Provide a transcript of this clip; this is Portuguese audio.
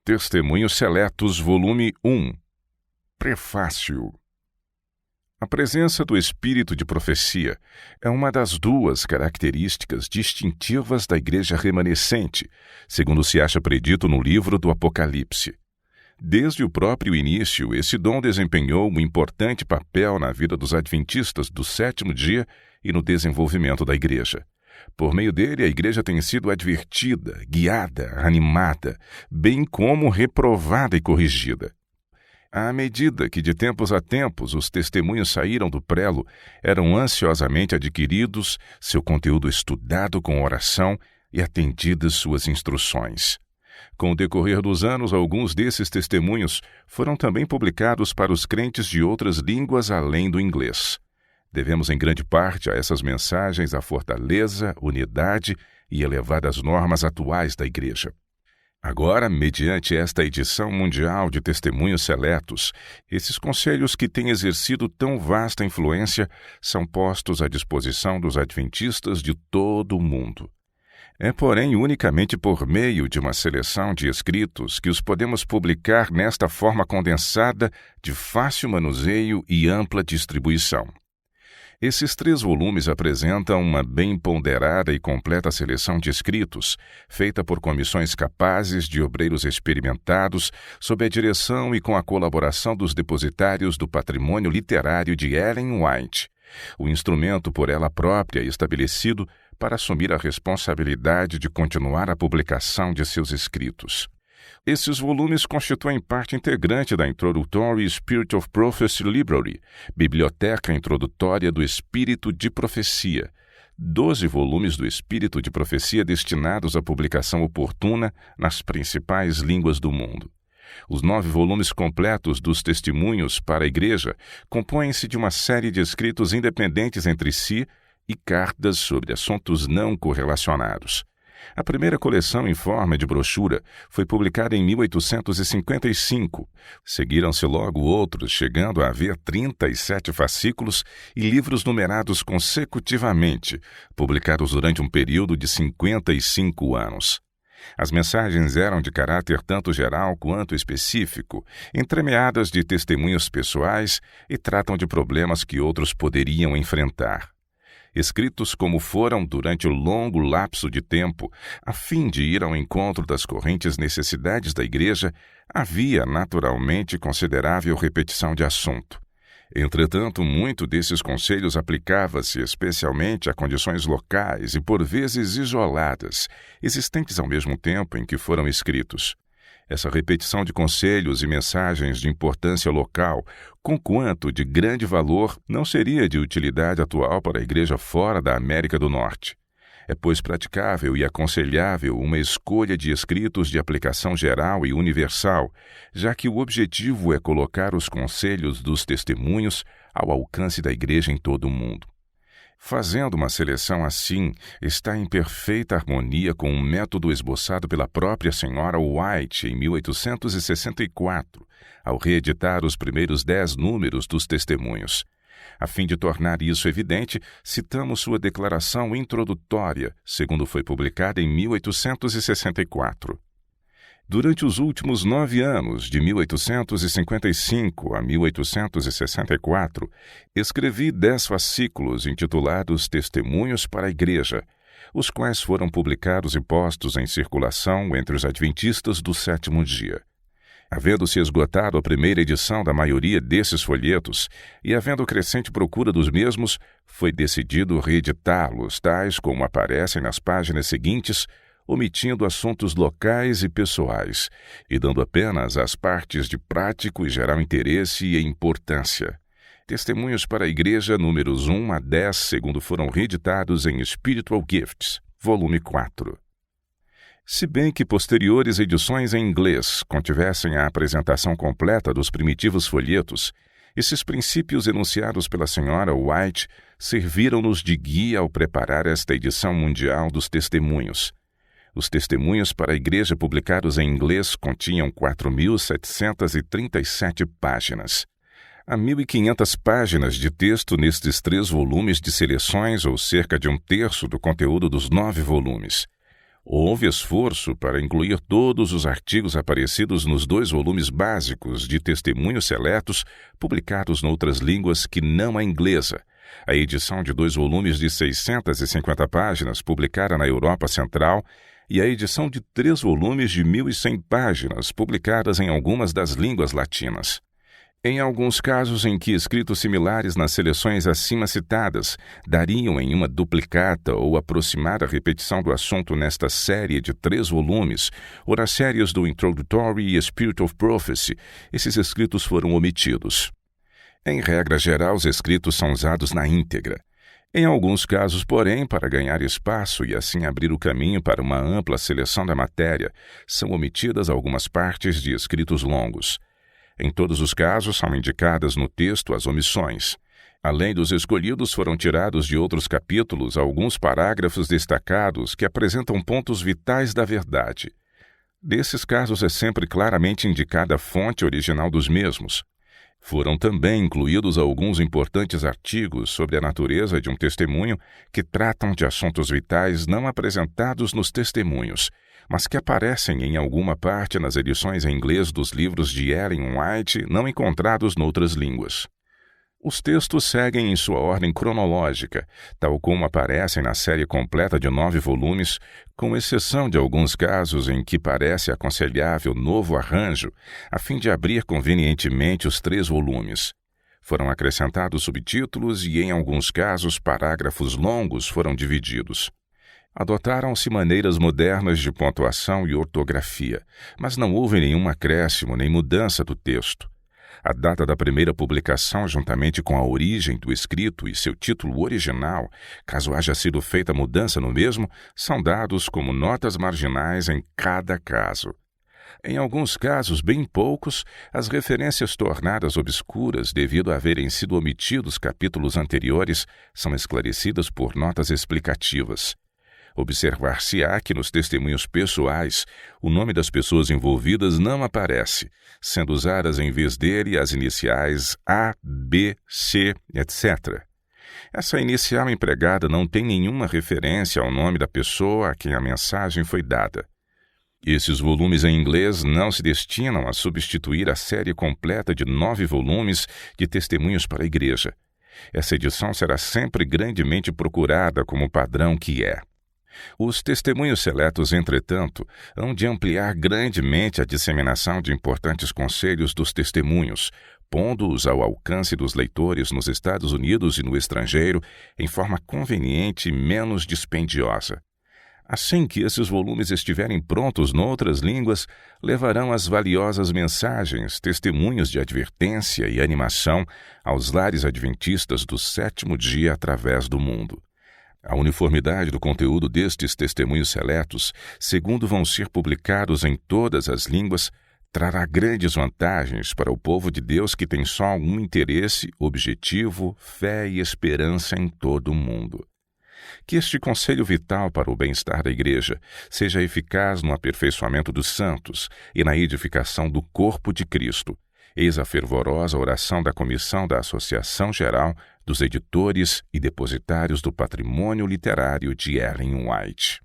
Testemunhos Seletos, volume 1. Prefácio. A presença do espírito de profecia é uma das duas características distintivas da igreja remanescente, segundo se acha predito no livro do Apocalipse. Desde o próprio início, esse dom desempenhou um importante papel na vida dos adventistas do sétimo dia e no desenvolvimento da igreja. Por meio dele, a igreja tem sido advertida, guiada, animada, bem como reprovada e corrigida. À medida que de tempos a tempos os testemunhos saíram do prelo, eram ansiosamente adquiridos, seu conteúdo estudado com oração e atendidas suas instruções. Com o decorrer dos anos, alguns desses testemunhos foram também publicados para os crentes de outras línguas além do inglês. Devemos em grande parte a essas mensagens a fortaleza, unidade e elevadas normas atuais da Igreja. Agora, mediante esta edição mundial de Testemunhos Seletos, esses conselhos que têm exercido tão vasta influência são postos à disposição dos adventistas de todo o mundo. É, porém, unicamente por meio de uma seleção de escritos que os podemos publicar nesta forma condensada, de fácil manuseio e ampla distribuição. Esses 3 volumes apresentam uma bem ponderada e completa seleção de escritos, feita por comissões capazes de obreiros experimentados, sob a direção e com a colaboração dos depositários do patrimônio literário de Ellen White, o instrumento por ela própria estabelecido para assumir a responsabilidade de continuar a publicação de seus escritos. Esses volumes constituem parte integrante da Introductory Spirit of Prophecy Library, Biblioteca Introdutória do Espírito de Profecia, 12 volumes do Espírito de Profecia destinados à publicação oportuna nas principais línguas do mundo. Os 9 volumes completos dos Testemunhos para a Igreja compõem-se de uma série de escritos independentes entre si e cartas sobre assuntos não correlacionados. A primeira coleção em forma de brochura foi publicada em 1855. Seguiram-se logo outros, chegando a haver 37 fascículos e livros numerados consecutivamente, publicados durante um período de 55 anos. As mensagens eram de caráter tanto geral quanto específico, entremeadas de testemunhos pessoais e tratam de problemas que outros poderiam enfrentar. Escritos como foram durante o longo lapso de tempo, a fim de ir ao encontro das correntes necessidades da Igreja, havia naturalmente considerável repetição de assunto. Entretanto, muito desses conselhos aplicava-se especialmente a condições locais e por vezes isoladas, existentes ao mesmo tempo em que foram escritos. Essa repetição de conselhos e mensagens de importância local, conquanto de grande valor, não seria de utilidade atual para a Igreja fora da América do Norte. É, pois, praticável e aconselhável uma escolha de escritos de aplicação geral e universal, já que o objetivo é colocar os conselhos dos testemunhos ao alcance da Igreja em todo o mundo. Fazendo uma seleção assim, está em perfeita harmonia com um método esboçado pela própria senhora White em 1864, ao reeditar os primeiros 10 números dos Testemunhos. A fim de tornar isso evidente, citamos sua declaração introdutória, segundo foi publicada em 1864. Durante os últimos 9 anos, de 1855 a 1864, escrevi 10 fascículos intitulados Testemunhos para a Igreja, os quais foram publicados e postos em circulação entre os adventistas do sétimo dia. Havendo-se esgotado a primeira edição da maioria desses folhetos e havendo crescente procura dos mesmos, foi decidido reeditá-los, tais como aparecem nas páginas seguintes, omitindo assuntos locais e pessoais, e dando apenas as partes de prático e geral interesse e importância. Testemunhos para a Igreja, números 1 a 10, segundo foram reeditados em Spiritual Gifts, volume 4. Se bem que posteriores edições em inglês contivessem a apresentação completa dos primitivos folhetos, esses princípios enunciados pela senhora White serviram-nos de guia ao preparar esta edição mundial dos Testemunhos. Os Testemunhos para a Igreja publicados em inglês continham 4.737 páginas. Há 1.500 páginas de texto nestes 3 volumes de seleções, ou cerca de 1/3 do conteúdo dos 9 volumes. Houve esforço para incluir todos os artigos aparecidos nos 2 volumes básicos de Testemunhos Seletos, publicados noutras línguas que não a inglesa. A edição de 2 volumes de 650 páginas, publicada na Europa Central, e a edição de 3 volumes de 1.100 páginas, publicadas em algumas das línguas latinas. Em alguns casos em que escritos similares nas seleções acima citadas dariam em uma duplicata ou aproximada repetição do assunto nesta série de 3 volumes, ou nas séries do Introductory e Spirit of Prophecy, esses escritos foram omitidos. Em regra geral, os escritos são usados na íntegra. Em alguns casos, porém, para ganhar espaço e assim abrir o caminho para uma ampla seleção da matéria, são omitidas algumas partes de escritos longos. Em todos os casos, são indicadas no texto as omissões. Além dos escolhidos, foram tirados de outros capítulos alguns parágrafos destacados que apresentam pontos vitais da verdade. Nesses casos, é sempre claramente indicada a fonte original dos mesmos. Foram também incluídos alguns importantes artigos sobre a natureza de um testemunho que tratam de assuntos vitais não apresentados nos testemunhos, mas que aparecem em alguma parte nas edições em inglês dos livros de Ellen White não encontrados noutras línguas. Os textos seguem em sua ordem cronológica, tal como aparecem na série completa de 9 volumes, com exceção de alguns casos em que parece aconselhável novo arranjo, a fim de abrir convenientemente os 3 volumes. Foram acrescentados subtítulos e, em alguns casos, parágrafos longos foram divididos. Adotaram-se maneiras modernas de pontuação e ortografia, mas não houve nenhum acréscimo nem mudança do texto. A data da primeira publicação, juntamente com a origem do escrito e seu título original, caso haja sido feita mudança no mesmo, são dados como notas marginais em cada caso. Em alguns casos, bem poucos, as referências tornadas obscuras devido a haverem sido omitidos capítulos anteriores são esclarecidas por notas explicativas. Observar-se-á que nos testemunhos pessoais o nome das pessoas envolvidas não aparece, sendo usadas em vez dele as iniciais A, B, C, etc. Essa inicial empregada não tem nenhuma referência ao nome da pessoa a quem a mensagem foi dada. Esses volumes em inglês não se destinam a substituir a série completa de 9 volumes de Testemunhos para a Igreja. Essa edição será sempre grandemente procurada como padrão que é. Os testemunhos seletos, entretanto, hão de ampliar grandemente a disseminação de importantes conselhos dos testemunhos, pondo-os ao alcance dos leitores nos Estados Unidos e no estrangeiro em forma conveniente e menos dispendiosa. Assim que esses volumes estiverem prontos noutras línguas, levarão as valiosas mensagens, testemunhos de advertência e animação aos lares adventistas do 7º dia através do mundo. A uniformidade do conteúdo destes testemunhos seletos, segundo vão ser publicados em todas as línguas, trará grandes vantagens para o povo de Deus que tem só um interesse, objetivo, fé e esperança em todo o mundo. Que este conselho vital para o bem-estar da Igreja seja eficaz no aperfeiçoamento dos santos e na edificação do corpo de Cristo. Eis a fervorosa oração da Comissão da Associação Geral dos Editores e Depositários do Patrimônio Literário de Ellen White.